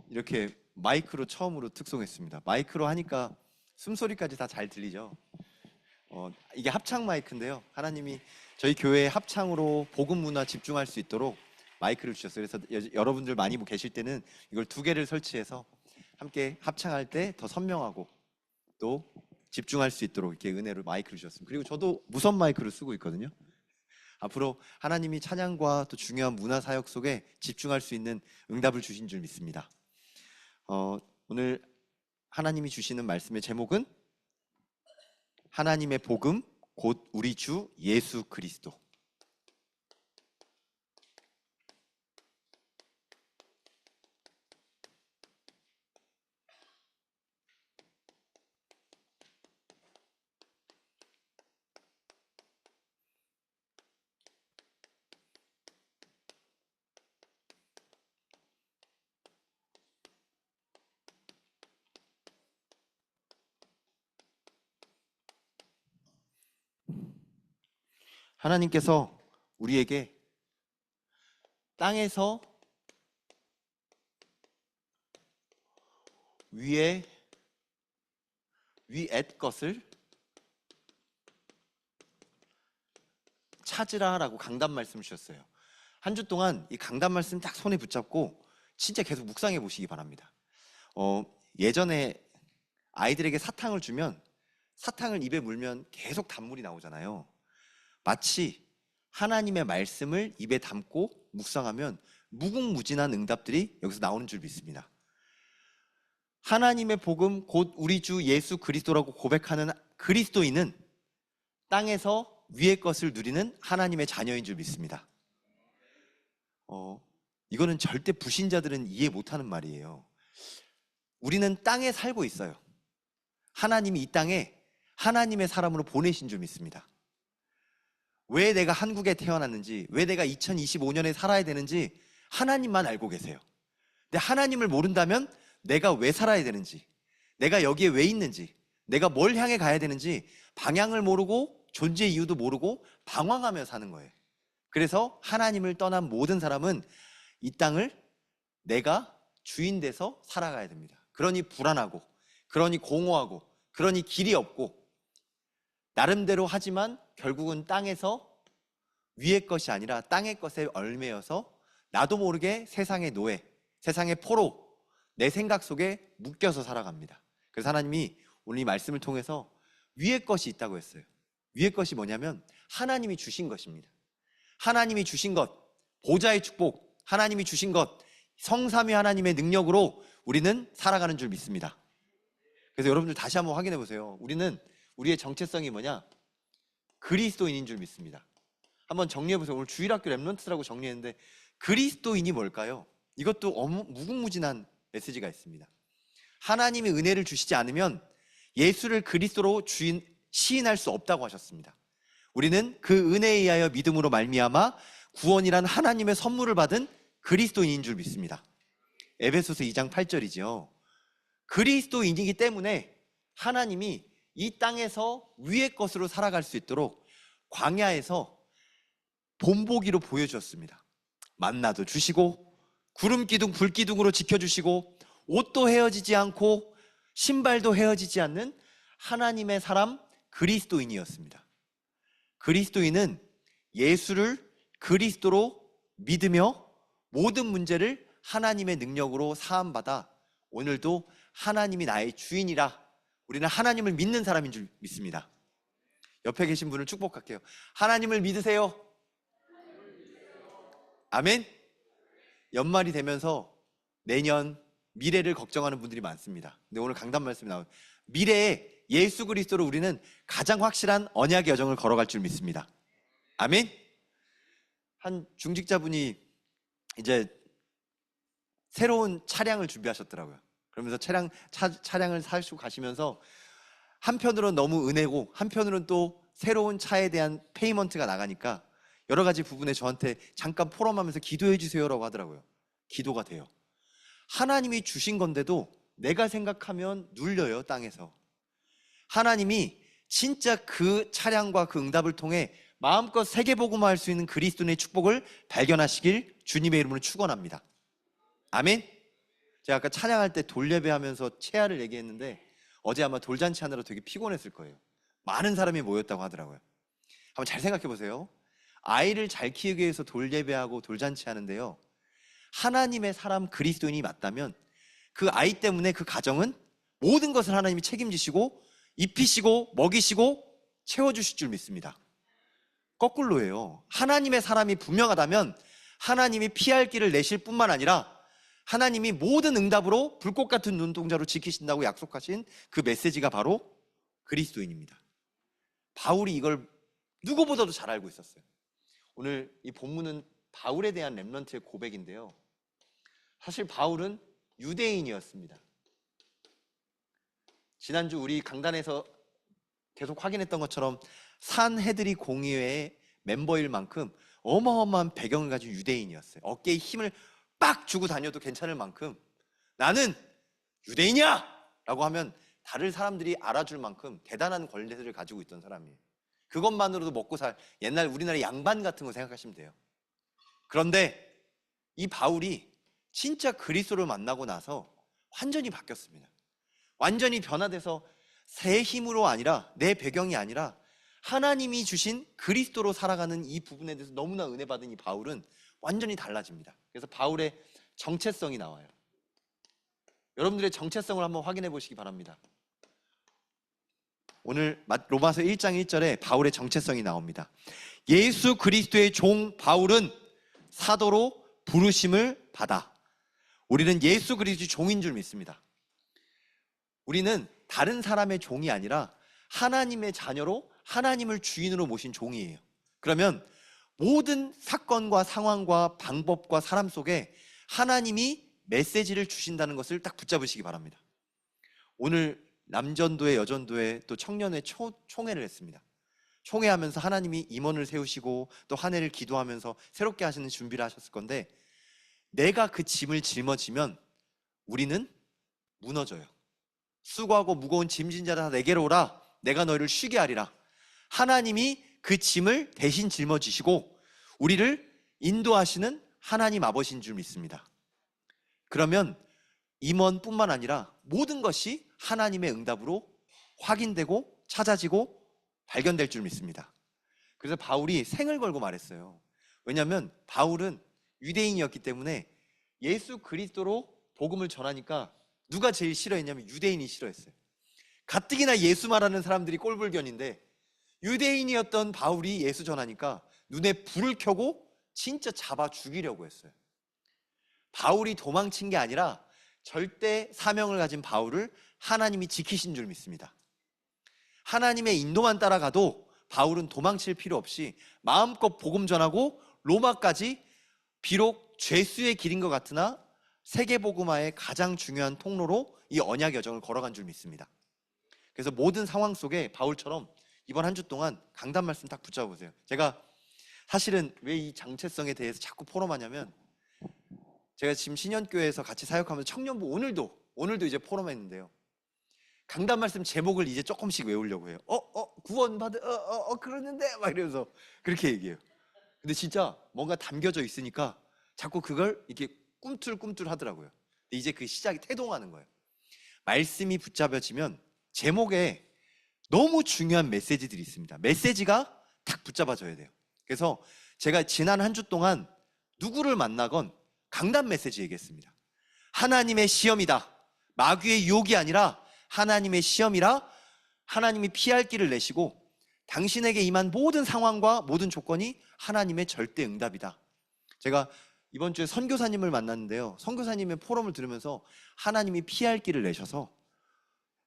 이렇게 마이크로 처음으로 특송했습니다. 마이크로 하니까 숨소리까지 다 잘 들리죠? 이게 합창 마이크인데요. 하나님이 저희 교회에 합창으로 복음 문화 집중할 수 있도록 마이크를 주셨어요. 그래서 여러분들 많이 계실 때는 이걸 2개를 설치해서 함께 합창할 때 더 선명하고 또 집중할 수 있도록 이렇게 은혜로 마이크를 주셨습니다. 그리고 저도 무선 마이크를 쓰고 있거든요. 앞으로 하나님이 찬양과 또 중요한 문화 사역 속에 집중할 수 있는 응답을 주신 줄 믿습니다. 오늘 하나님이 주시는 말씀의 제목은 하나님의 복음 곧 우리 주 예수 그리스도. 하나님께서 우리에게 땅에서 위의 것을 찾으라라고 강단 말씀을 주셨어요. 한 주 동안 이 강단 말씀 딱 손에 붙잡고 진짜 계속 묵상해 보시기 바랍니다. 예전에 아이들에게 사탕을 주면 사탕을 입에 물면 계속 단물이 나오잖아요. 마치 하나님의 말씀을 입에 담고 묵상하면 무궁무진한 응답들이 여기서 나오는 줄 믿습니다. 하나님의 복음 곧 우리 주 예수 그리스도라고 고백하는 그리스도인은 땅에서 위의 것을 누리는 하나님의 자녀인 줄 믿습니다. 이거는 절대 불신자들은 이해 못하는 말이에요. 우리는 땅에 살고 있어요. 하나님이 이 땅에 하나님의 사람으로 보내신 줄 믿습니다. 왜 내가 한국에 태어났는지, 왜 내가 2025년에 살아야 되는지 하나님만 알고 계세요. 근데 하나님을 모른다면 내가 왜 살아야 되는지, 내가 여기에 왜 있는지, 내가 뭘 향해 가야 되는지 방향을 모르고 존재 이유도 모르고 방황하며 사는 거예요. 그래서 하나님을 떠난 모든 사람은 이 땅을 내가 주인 돼서 살아가야 됩니다. 그러니 불안하고, 그러니 공허하고, 그러니 길이 없고, 나름대로 하지만 결국은 땅에서 위의 것이 아니라 땅의 것에 얽매여서 나도 모르게 세상의 노예, 세상의 포로, 내 생각 속에 묶여서 살아갑니다. 그래서 하나님이 오늘 이 말씀을 통해서 위의 것이 있다고 했어요. 위의 것이 뭐냐면 하나님이 주신 것입니다. 하나님이 주신 것, 보좌의 축복, 하나님이 주신 것, 성삼위 하나님의 능력으로 우리는 살아가는 줄 믿습니다. 그래서 여러분들 다시 한번 확인해 보세요. 우리의 정체성이 뭐냐? 그리스도인인 줄 믿습니다. 한번 정리해 보세요. 오늘 주일학교 랩런트라고 정리했는데 그리스도인이 뭘까요? 이것도 무궁무진한 메시지가 있습니다. 하나님이 은혜를 주시지 않으면 예수를 그리스도로 시인할 수 없다고 하셨습니다. 우리는 그 은혜에 의하여 믿음으로 말미암아 구원이란 하나님의 선물을 받은 그리스도인인 줄 믿습니다. 에베소서 2장 8절이죠. 그리스도인이기 때문에 하나님이 이 땅에서 위의 것으로 살아갈 수 있도록 광야에서 본보기로 보여주었습니다. 만나도 주시고 구름 기둥 불 기둥으로 지켜주시고 옷도 헤어지지 않고 신발도 헤어지지 않는 하나님의 사람 그리스도인이었습니다. 그리스도인은 예수를 그리스도로 믿으며 모든 문제를 하나님의 능력으로 사함받아 오늘도 하나님이 나의 주인이라 우리는 하나님을 믿는 사람인 줄 믿습니다. 옆에 계신 분을 축복할게요. 하나님을 믿으세요. 아멘. 연말이 되면서 내년 미래를 걱정하는 분들이 많습니다. 근데 오늘 강단 말씀이 나오는 미래에 예수 그리스도로 우리는 가장 확실한 언약의 여정을 걸어갈 줄 믿습니다. 아멘. 한 중직자분이 이제 새로운 차량을 준비하셨더라고요. 그러면서 차량을 사시고 가시면서 한편으로는 너무 은혜고 한편으로는 또 새로운 차에 대한 페이먼트가 나가니까 여러 가지 부분에 저한테 잠깐 포럼하면서 기도해 주세요라고 하더라고요. 기도가 돼요. 하나님이 주신 건데도 내가 생각하면 눌려요, 땅에서. 하나님이 진짜 그 차량과 그 응답을 통해 마음껏 세계복음화할 수 있는 그리스도인의 축복을 발견하시길 주님의 이름으로 축원합니다. 아멘. 제가 아까 찬양할 때 돌예배하면서 채아를 얘기했는데 어제 아마 돌잔치 하느라 되게 피곤했을 거예요. 많은 사람이 모였다고 하더라고요. 한번 잘 생각해 보세요. 아이를 잘 키우기 위해서 돌예배하고 돌잔치 하는데요, 하나님의 사람 그리스도인이 맞다면 그 아이 때문에 그 가정은 모든 것을 하나님이 책임지시고 입히시고 먹이시고 채워주실 줄 믿습니다. 거꾸로예요. 하나님의 사람이 분명하다면 하나님이 피할 길을 내실 뿐만 아니라 하나님이 모든 응답으로 불꽃 같은 눈동자로 지키신다고 약속하신 그 메시지가 바로 그리스도인입니다. 바울이 이걸 누구보다도 잘 알고 있었어요. 오늘 이 본문은 바울에 대한 렘넌트의 고백인데요, 사실 바울은 유대인이었습니다. 지난주 우리 강단에서 계속 확인했던 것처럼 산헤드리 공의회의 멤버일 만큼 어마어마한 배경을 가진 유대인이었어요. 어깨에 힘을 빡 주고 다녀도 괜찮을 만큼 나는 유대인이야! 라고 하면 다른 사람들이 알아줄 만큼 대단한 권세를 가지고 있던 사람이에요. 그것만으로도 먹고 살, 옛날 우리나라 양반 같은 거 생각하시면 돼요. 그런데 이 바울이 진짜 그리스도를 만나고 나서 완전히 바뀌었습니다. 완전히 변화돼서 새 힘으로 아니라, 내 배경이 아니라 하나님이 주신 그리스도로 살아가는 이 부분에 대해서 너무나 은혜 받은 이 바울은 완전히 달라집니다. 그래서 바울의 정체성이 나와요. 여러분들의 정체성을 한번 확인해 보시기 바랍니다. 오늘 로마서 1장 1절에 바울의 정체성이 나옵니다. 예수 그리스도의 종 바울은 사도로 부르심을 받아. 우리는 예수 그리스도의 종인 줄 믿습니다. 우리는 다른 사람의 종이 아니라 하나님의 자녀로 하나님을 주인으로 모신 종이에요. 그러면 모든 사건과 상황과 방법과 사람 속에 하나님이 메시지를 주신다는 것을 딱 붙잡으시기 바랍니다. 오늘 남전도회, 여전도회, 또 청년회 총회를 했습니다. 총회하면서 하나님이 임원을 세우시고 또 한 해를 기도하면서 새롭게 하시는 준비를 하셨을 건데, 내가 그 짐을 짊어지면 우리는 무너져요. 수고하고 무거운 짐진 자라 내게로 오라, 내가 너희를 쉬게 하리라. 하나님이 그 짐을 대신 짊어지시고 우리를 인도하시는 하나님 아버지인 줄 믿습니다. 그러면 임원뿐만 아니라 모든 것이 하나님의 응답으로 확인되고 찾아지고 발견될 줄 믿습니다. 그래서 바울이 생을 걸고 말했어요. 왜냐하면 바울은 유대인이었기 때문에 예수 그리스도로 복음을 전하니까 누가 제일 싫어했냐면 유대인이 싫어했어요. 가뜩이나 예수 말하는 사람들이 꼴불견인데 유대인이었던 바울이 예수 전하니까 눈에 불을 켜고 진짜 잡아 죽이려고 했어요. 바울이 도망친 게 아니라 절대 사명을 가진 바울을 하나님이 지키신 줄 믿습니다. 하나님의 인도만 따라가도 바울은 도망칠 필요 없이 마음껏 복음 전하고 로마까지, 비록 죄수의 길인 것 같으나 세계복음화의 가장 중요한 통로로 이 언약 여정을 걸어간 줄 믿습니다. 그래서 모든 상황 속에 바울처럼 이번 한 주 동안 강단 말씀 딱 붙잡아 보세요. 제가 사실은 왜 이 정체성에 대해서 자꾸 포럼하냐면, 제가 지금 신현교회에서 같이 사역하면서 청년부 오늘도 이제 포럼했는데요, 강단 말씀 제목을 이제 조금씩 외우려고 해요. 구원받은 그러는데 막 이러면서 그렇게 얘기해요. 근데 진짜 뭔가 담겨져 있으니까 자꾸 그걸 이렇게 꿈틀꿈틀 하더라고요. 이제 그 시작이 태동하는 거예요. 말씀이 붙잡혀지면 제목에 너무 중요한 메시지들이 있습니다. 메시지가 딱 붙잡아져야 돼요. 그래서 제가 지난 한 주 동안 누구를 만나건 강단 메시지 얘기했습니다. 하나님의 시험이다. 마귀의 유혹이 아니라 하나님의 시험이라 하나님이 피할 길을 내시고 당신에게 임한 모든 상황과 모든 조건이 하나님의 절대 응답이다. 제가 이번 주에 선교사님을 만났는데요, 선교사님의 포럼을 들으면서 하나님이 피할 길을 내셔서,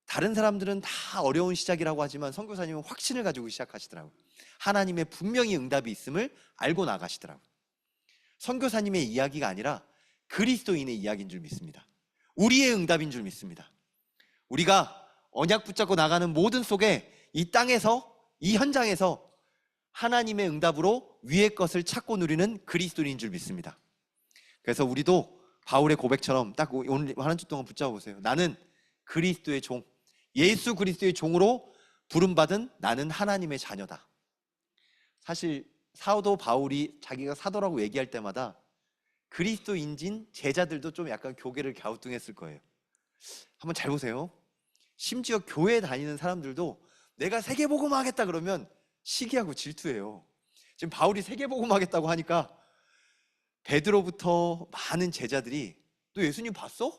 다른 사람들은 다 어려운 시작이라고 하지만 선교사님은 확신을 가지고 시작하시더라고요. 하나님의 분명히 응답이 있음을 알고 나가시더라고요. 선교사님의 이야기가 아니라 그리스도인의 이야기인 줄 믿습니다. 우리의 응답인 줄 믿습니다. 우리가 언약 붙잡고 나가는 모든 속에 이 땅에서, 이 현장에서 하나님의 응답으로 위의 것을 찾고 누리는 그리스도인인 줄 믿습니다. 그래서 우리도 바울의 고백처럼 딱 오늘 한 주 동안 붙잡아 보세요. 나는 그리스도의 종, 예수 그리스도의 종으로 부름받은 나는 하나님의 자녀다. 사실 사도 바울이 자기가 사도라고 얘기할 때마다 그리스도인진 제자들도 좀 약간 교계를 갸우뚱했을 거예요. 한번 잘 보세요. 심지어 교회 다니는 사람들도 내가 세계복음 하겠다 그러면 시기하고 질투해요. 지금 바울이 세계복음 하겠다고 하니까 베드로부터 많은 제자들이 너 예수님 봤어?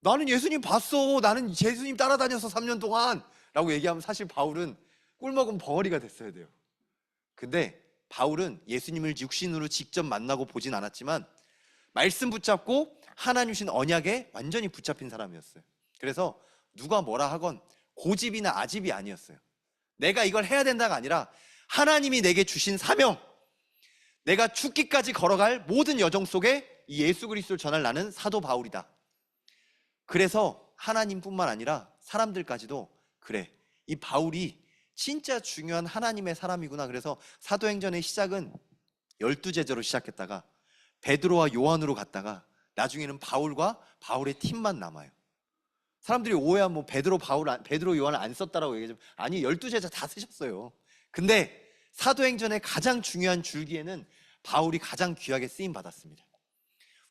나는 예수님 봤어. 나는 예수님 따라다녀서 3년 동안 라고 얘기하면 사실 바울은 꿀먹은 벙어리가 됐어야 돼요. 근데 바울은 예수님을 육신으로 직접 만나고 보진 않았지만 말씀 붙잡고 하나님 주신 언약에 완전히 붙잡힌 사람이었어요. 그래서 누가 뭐라 하건 고집이나 아집이 아니었어요. 내가 이걸 해야 된다가 아니라 하나님이 내게 주신 사명, 내가 죽기까지 걸어갈 모든 여정 속에 이 예수 그리스도를 전할 나는 사도 바울이다. 그래서 하나님뿐만 아니라 사람들까지도 그래, 이 바울이 진짜 중요한 하나님의 사람이구나. 그래서 사도행전의 시작은 12제자로 시작했다가 베드로와 요한으로 갔다가 나중에는 바울과 바울의 팀만 남아요. 사람들이 오해하면 뭐 베드로 요한을 안 썼다라고 얘기하지만 아니, 12제자 다 쓰셨어요. 근데 사도행전의 가장 중요한 줄기에는 바울이 가장 귀하게 쓰임 받았습니다.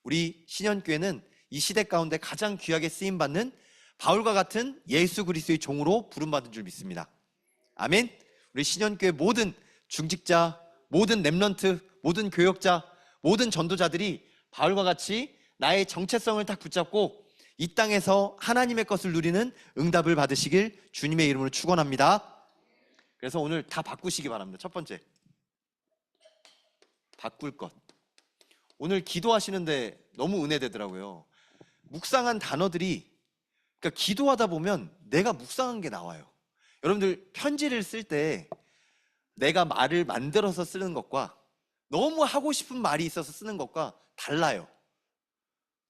우리 신현교회는 이 시대 가운데 가장 귀하게 쓰임 받는 바울과 같은 예수 그리스도의 종으로 부름받은 줄 믿습니다. 아멘. 우리 신현교회 모든 중직자, 모든 렘넌트, 모든 교역자, 모든 전도자들이 바울과 같이 나의 정체성을 딱 붙잡고 이 땅에서 하나님의 것을 누리는 응답을 받으시길 주님의 이름으로 축원합니다. 그래서 오늘 다 바꾸시기 바랍니다. 첫 번째, 바꿀 것. 오늘 기도하시는데 너무 은혜되더라고요. 묵상한 단어들이, 그러니까 기도하다 보면 내가 묵상한 게 나와요. 여러분들 편지를 쓸 때 내가 말을 만들어서 쓰는 것과 너무 하고 싶은 말이 있어서 쓰는 것과 달라요.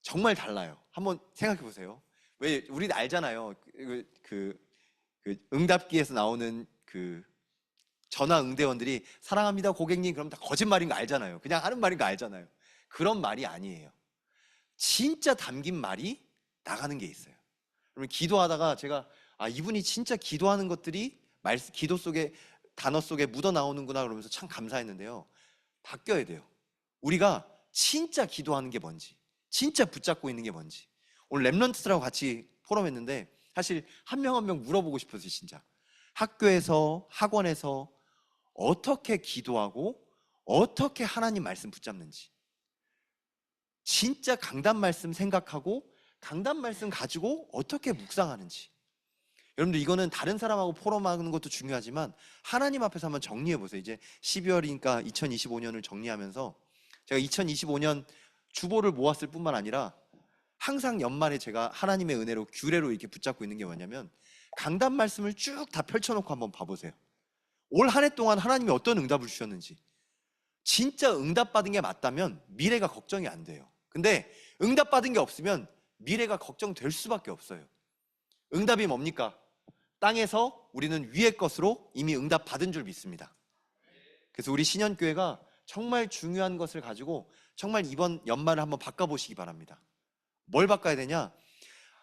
정말 달라요. 한번 생각해 보세요. 왜 우리 알잖아요. 그 응답기에서 나오는 그 전화 응대원들이 사랑합니다 고객님 그럼 다 거짓말인 거 알잖아요. 그냥 하는 말인 거 알잖아요. 그런 말이 아니에요. 진짜 담긴 말이 나가는 게 있어요. 그러면 기도하다가 제가 이분이 진짜 기도하는 것들이 기도 속에, 단어 속에 묻어 나오는구나 그러면서 참 감사했는데요. 바뀌어야 돼요. 우리가 진짜 기도하는 게 뭔지, 진짜 붙잡고 있는 게 뭔지. 오늘 랩런트들하고 같이 포럼했는데 사실 한 명 한 명 물어보고 싶었어요. 진짜 학교에서, 학원에서 어떻게 기도하고 어떻게 하나님 말씀 붙잡는지, 진짜 강단 말씀 생각하고 강단 말씀 가지고 어떻게 묵상하는지. 여러분들 이거는 다른 사람하고 포럼하는 것도 중요하지만 하나님 앞에서 한번 정리해 보세요. 이제 12월이니까 2025년을 정리하면서 제가 2025년 주보를 모았을 뿐만 아니라 항상 연말에 제가 하나님의 은혜로 규례로 이렇게 붙잡고 있는 게 뭐냐면 강단 말씀을 쭉 다 펼쳐놓고 한번 봐보세요. 올 한 해 동안 하나님이 어떤 응답을 주셨는지. 진짜 응답받은 게 맞다면 미래가 걱정이 안 돼요. 근데 응답받은 게 없으면 미래가 걱정될 수밖에 없어요. 응답이 뭡니까? 땅에서 우리는 위의 것으로 이미 응답받은 줄 믿습니다. 그래서 우리 신현교회가 정말 중요한 것을 가지고 정말 이번 연말을 한번 바꿔보시기 바랍니다. 뭘 바꿔야 되냐?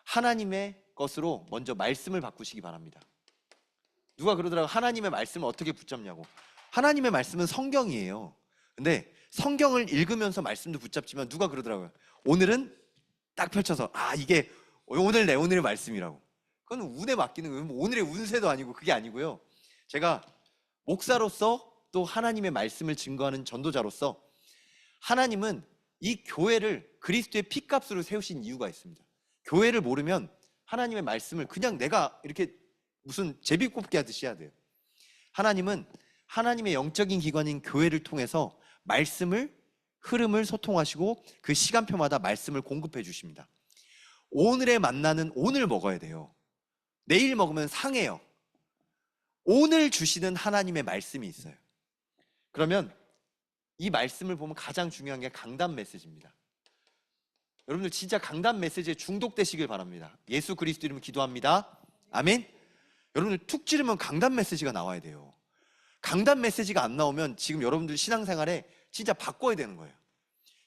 하나님의 것으로 먼저 말씀을 바꾸시기 바랍니다. 누가 그러더라고요. 하나님의 말씀을 어떻게 붙잡냐고. 하나님의 말씀은 성경이에요. 근데 성경을 읽으면서 말씀도 붙잡지만 누가 그러더라고요. 오늘은 딱 펼쳐서 이게 오늘의 말씀이라고. 그건 운에 맡기는 거예요. 오늘의 운세도 아니고 그게 아니고요. 제가 목사로서 또 하나님의 말씀을 증거하는 전도자로서 하나님은 이 교회를 그리스도의 피값으로 세우신 이유가 있습니다. 교회를 모르면 하나님의 말씀을 그냥 내가 이렇게 무슨 제비뽑기 하듯이 해야 돼요. 하나님은 하나님의 영적인 기관인 교회를 통해서 말씀을, 흐름을 소통하시고 그 시간표마다 말씀을 공급해 주십니다. 오늘에 만나는 오늘 먹어야 돼요. 내일 먹으면 상해요. 오늘 주시는 하나님의 말씀이 있어요. 그러면 이 말씀을 보면 가장 중요한 게 강단 메시지입니다. 여러분들 진짜 강단 메시지에 중독되시길 바랍니다. 예수 그리스도 이름으로 기도합니다. 아멘. 여러분들 툭 찌르면 강단 메시지가 나와야 돼요. 강단 메시지가 안 나오면 지금 여러분들 신앙생활에 진짜 바꿔야 되는 거예요.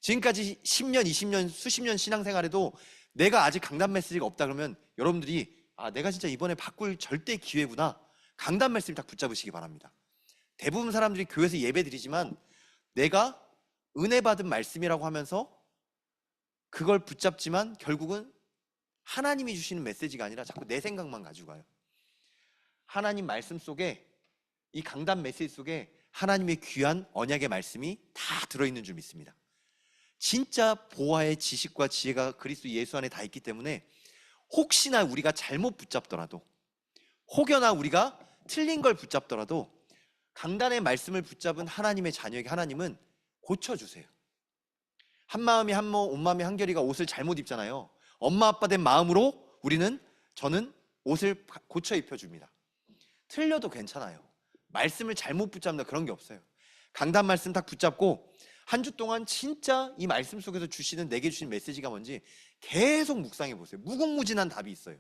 지금까지 10년, 20년, 수십 년 신앙생활에도 내가 아직 강단 메시지가 없다 그러면 여러분들이 내가 진짜 이번에 바꿀 절대 기회구나. 강단 말씀을 딱 붙잡으시기 바랍니다. 대부분 사람들이 교회에서 예배 드리지만 내가 은혜 받은 말씀이라고 하면서 그걸 붙잡지만 결국은 하나님이 주시는 메시지가 아니라 자꾸 내 생각만 가지고 가요. 하나님 말씀 속에, 이 강단 메시지 속에 하나님의 귀한 언약의 말씀이 다 들어있는 줄 믿습니다. 진짜 보화의 지식과 지혜가 그리스도 예수 안에 다 있기 때문에 혹시나 우리가 잘못 붙잡더라도, 혹여나 우리가 틀린 걸 붙잡더라도 강단의 말씀을 붙잡은 하나님의 자녀에게 하나님은 고쳐주세요. 한마음이 한몸 온마음이 한결이가 옷을 잘못 입잖아요. 엄마 아빠 된 마음으로 저는 옷을 고쳐 입혀줍니다. 틀려도 괜찮아요. 말씀을 잘못 붙잡는다 그런 게 없어요. 강단 말씀 딱 붙잡고 한 주 동안 진짜 이 말씀 속에서 내게 주신 메시지가 뭔지 계속 묵상해 보세요. 무궁무진한 답이 있어요.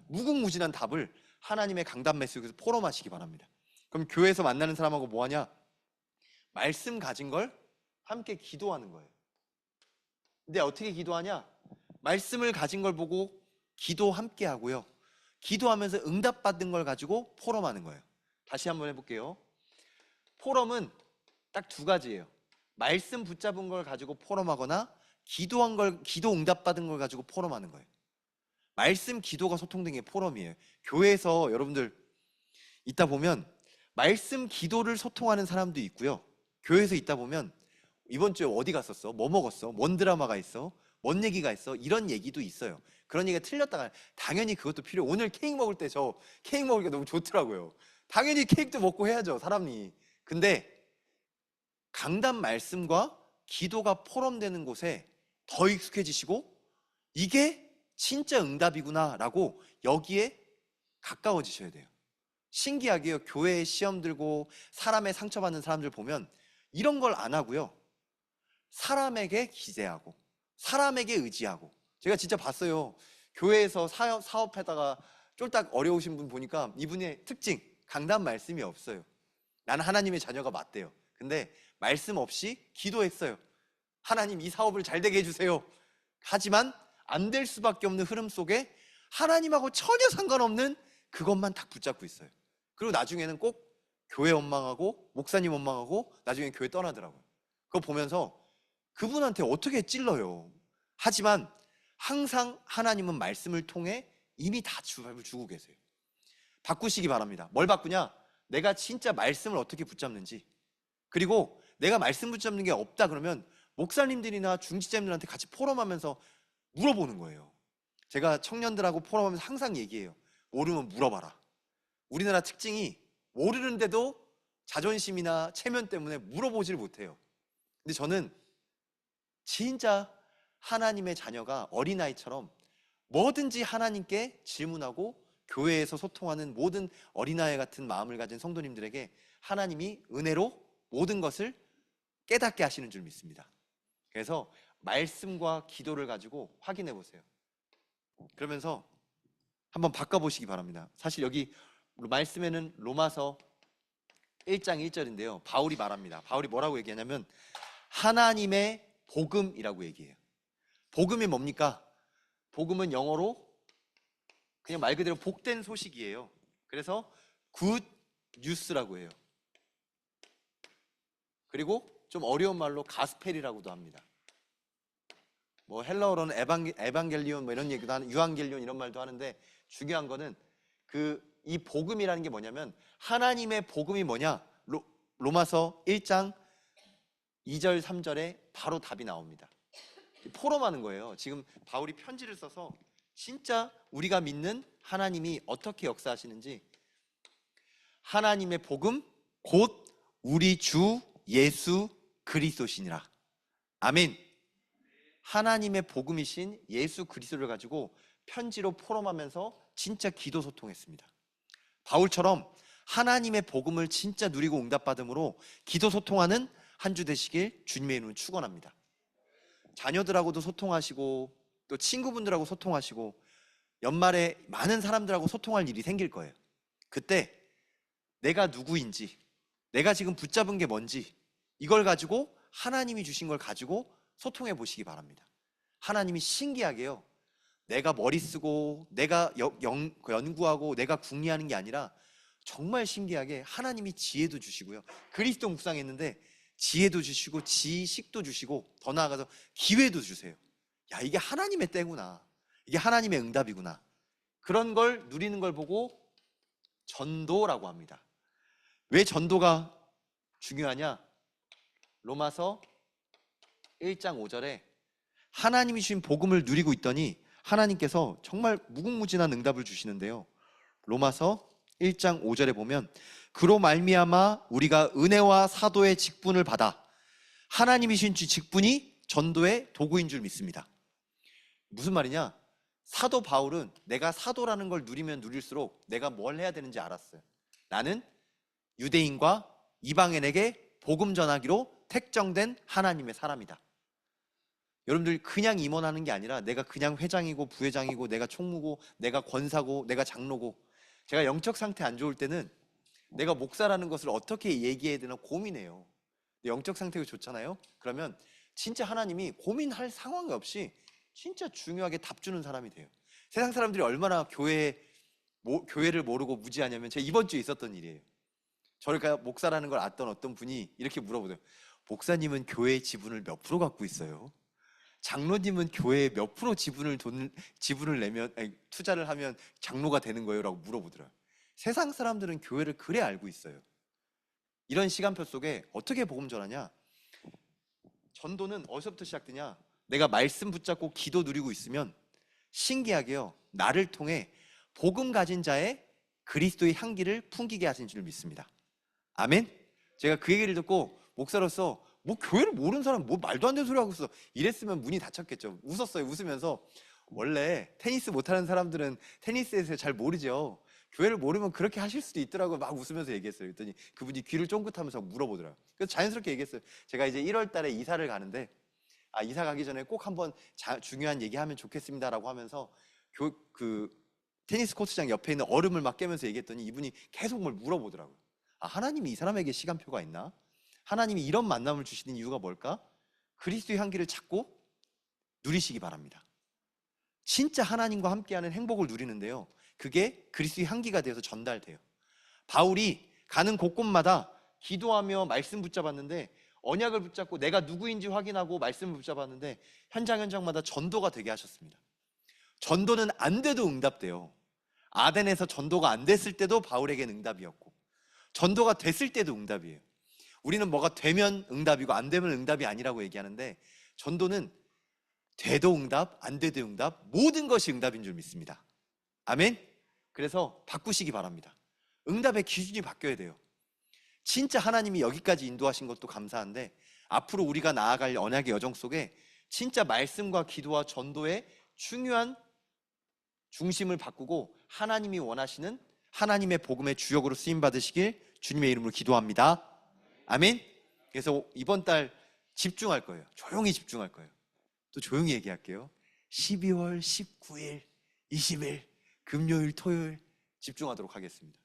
무궁무진한 답을 하나님의 강단 메시지 속에서 포럼하시기 바랍니다. 그럼 교회에서 만나는 사람하고 뭐 하냐? 말씀 가진 걸 함께 기도하는 거예요. 근데 어떻게 기도하냐? 말씀을 가진 걸 보고 기도 함께 하고요. 기도하면서 응답받은 걸 가지고 포럼하는 거예요. 다시 한번 해볼게요. 포럼은 딱 두 가지예요. 말씀 붙잡은 걸 가지고 포럼하거나 기도 응답받은 걸 가지고 포럼하는 거예요. 말씀 기도가 소통된 게 포럼이에요. 교회에서 여러분들 있다 보면 말씀 기도를 소통하는 사람도 있고요. 교회에서 있다 보면 이번 주에 어디 갔었어? 뭐 먹었어? 뭔 드라마가 있어? 뭔 얘기가 있어? 이런 얘기도 있어요. 그런 얘기가 틀렸다가 당연히 그것도 필요해요. 오늘 케이크 먹을 때 저 케이크 먹으니까 너무 좋더라고요. 당연히 케이크도 먹고 해야죠, 사람이. 근데 강단 말씀과 기도가 포럼되는 곳에 더 익숙해지시고 이게 진짜 응답이구나 라고 여기에 가까워지셔야 돼요. 신기하게요. 교회에 시험 들고 사람의 상처받는 사람들 보면 이런 걸 안 하고요. 사람에게 기대하고 사람에게 의지하고. 제가 진짜 봤어요. 교회에서 사업하다가 쫄딱 어려우신 분 보니까 이분의 특징, 강단 말씀이 없어요. 나는 하나님의 자녀가 맞대요. 근데 말씀 없이 기도했어요. 하나님 이 사업을 잘 되게 해주세요. 하지만 안 될 수밖에 없는 흐름 속에 하나님하고 전혀 상관없는 그것만 딱 붙잡고 있어요. 그리고 나중에는 꼭 교회 원망하고 목사님 원망하고 나중에 교회 떠나더라고요. 그거 보면서 그분한테 어떻게 찔러요. 하지만 항상 하나님은 말씀을 통해 이미 다 주고 계세요. 바꾸시기 바랍니다. 뭘 바꾸냐? 내가 진짜 말씀을 어떻게 붙잡는지. 그리고 내가 말씀 붙잡는 게 없다 그러면 목사님들이나 중직자님들한테 같이 포럼하면서 물어보는 거예요. 제가 청년들하고 포럼하면서 항상 얘기해요. 모르면 물어봐라. 우리나라 특징이 모르는데도 자존심이나 체면 때문에 물어보질 못해요. 근데 저는 진짜 하나님의 자녀가 어린아이처럼 뭐든지 하나님께 질문하고 교회에서 소통하는 모든 어린아이 같은 마음을 가진 성도님들에게 하나님이 은혜로 모든 것을 깨닫게 하시는 줄 믿습니다. 그래서 말씀과 기도를 가지고 확인해 보세요. 그러면서 한번 바꿔보시기 바랍니다. 사실 여기 말씀에는 로마서 1장 1절인데요. 바울이 말합니다. 바울이 뭐라고 얘기하냐면 하나님의 복음이라고 얘기해요. 복음이 뭡니까? 복음은 영어로 그냥 말 그대로 복된 소식이에요. 그래서 굿 뉴스라고 해요. 그리고 좀 어려운 말로 가스펠이라고도 합니다. 뭐 헬라어로는 에반겔리온 뭐 이런 얘기도 하는, 유앙겔리온 이런 말도 하는데 중요한 거는 이 복음이라는 게 뭐냐면 하나님의 복음이 뭐냐? 로마서 1장 2절 3절에 바로 답이 나옵니다. 포럼하는 거예요. 지금 바울이 편지를 써서 진짜 우리가 믿는 하나님이 어떻게 역사하시는지, 하나님의 복음 곧 우리 주 예수 그리스도시니라. 아멘. 하나님의 복음이신 예수 그리스도를 가지고 편지로 포럼하면서 진짜 기도 소통했습니다. 바울처럼 하나님의 복음을 진짜 누리고 응답받음으로 기도 소통하는 한 주 되시길 주님의 이름으로 축원합니다. 자녀들하고도 소통하시고 또 친구분들하고 소통하시고 연말에 많은 사람들하고 소통할 일이 생길 거예요. 그때 내가 누구인지, 내가 지금 붙잡은 게 뭔지 이걸 가지고 하나님이 주신 걸 가지고 소통해 보시기 바랍니다. 하나님이 신기하게요. 내가 머리 쓰고 내가 연구하고 내가 궁리하는 게 아니라 정말 신기하게 하나님이 지혜도 주시고요. 그리스도 묵상했는데 지혜도 주시고 지식도 주시고 더 나아가서 기회도 주세요. 야, 이게 하나님의 때구나. 이게 하나님의 응답이구나. 그런 걸 누리는 걸 보고 전도라고 합니다. 왜 전도가 중요하냐? 로마서 1장 5절에 하나님이 주신 복음을 누리고 있더니 하나님께서 정말 무궁무진한 응답을 주시는데요. 로마서 1장 5절에 보면 그로 말미암아 우리가 은혜와 사도의 직분을 받아 하나님이 주신 직분이 전도의 도구인 줄 믿습니다. 무슨 말이냐? 사도 바울은 내가 사도라는 걸 누리면 누릴수록 내가 뭘 해야 되는지 알았어요. 나는 유대인과 이방인에게 복음 전하기로 택정된 하나님의 사람이다. 여러분들 그냥 임원하는 게 아니라 내가 그냥 회장이고 부회장이고 내가 총무고 내가 권사고 내가 장로고, 제가 영적 상태 안 좋을 때는 내가 목사라는 것을 어떻게 얘기해야 되나 고민해요. 영적 상태가 좋잖아요. 그러면 진짜 하나님이 고민할 상황이 없이 진짜 중요하게 답 주는 사람이 돼요. 세상 사람들이 얼마나 교회를 모르고 무지하냐면 제가 이번 주에 있었던 일이에요. 저를 목사라는 걸 알던 어떤 분이 이렇게 물어보더라고요. 목사님은 교회의 지분을 몇 프로 갖고 있어요? 장로님은 교회에 몇 프로 지분을 내면, 아니, 투자를 하면 장로가 되는 거예요? 라고 물어보더라고요. 세상 사람들은 교회를 그래 알고 있어요. 이런 시간표 속에 어떻게 복음 전하냐? 전도는 어디서부터 시작되냐? 내가 말씀 붙잡고 기도 누리고 있으면 신기하게요, 나를 통해 복음 가진 자의 그리스도의 향기를 풍기게 하신 줄 믿습니다. 아멘? 제가 그 얘기를 듣고 목사로서 뭐 교회를 모르는 사람 뭐 말도 안 되는 소리 하고 있어 이랬으면 문이 닫혔겠죠. 웃었어요. 웃으면서 원래 테니스 못하는 사람들은 테니스에서 잘 모르죠. 교회를 모르면 그렇게 하실 수도 있더라고요. 막 웃으면서 얘기했어요. 그랬더니 그분이 귀를 쫑긋하면서 물어보더라고요. 그래서 자연스럽게 얘기했어요. 제가 이제 1월 달에 이사를 가는데 이사 가기 전에 꼭 한번 중요한 얘기하면 좋겠습니다라고 하면서 그 테니스 코트장 옆에 있는 얼음을 막 깨면서 얘기했더니 이분이 계속 뭘 물어보더라고요. 하나님이 이 사람에게 시간표가 있나? 하나님이 이런 만남을 주시는 이유가 뭘까? 그리스도의 향기를 찾고 누리시기 바랍니다. 진짜 하나님과 함께하는 행복을 누리는데요, 그게 그리스도의 향기가 되어서 전달돼요. 바울이 가는 곳곳마다 기도하며 말씀 붙잡았는데, 언약을 붙잡고 내가 누구인지 확인하고 말씀을 붙잡았는데 현장마다 전도가 되게 하셨습니다. 전도는 안 돼도 응답돼요. 아덴에서 전도가 안 됐을 때도 바울에게는 응답이었고, 전도가 됐을 때도 응답이에요. 우리는 뭐가 되면 응답이고 안 되면 응답이 아니라고 얘기하는데, 전도는 돼도 응답, 안 돼도 응답, 모든 것이 응답인 줄 믿습니다. 아멘? 그래서 바꾸시기 바랍니다. 응답의 기준이 바뀌어야 돼요. 진짜 하나님이 여기까지 인도하신 것도 감사한데, 앞으로 우리가 나아갈 언약의 여정 속에 진짜 말씀과 기도와 전도의 중요한 중심을 바꾸고 하나님이 원하시는 하나님의 복음의 주역으로 쓰임받으시길 주님의 이름으로 기도합니다. 아멘. 그래서 이번 달 집중할 거예요. 조용히 집중할 거예요. 또 조용히 얘기할게요. 12월 19일, 20일 금요일, 토요일 집중하도록 하겠습니다.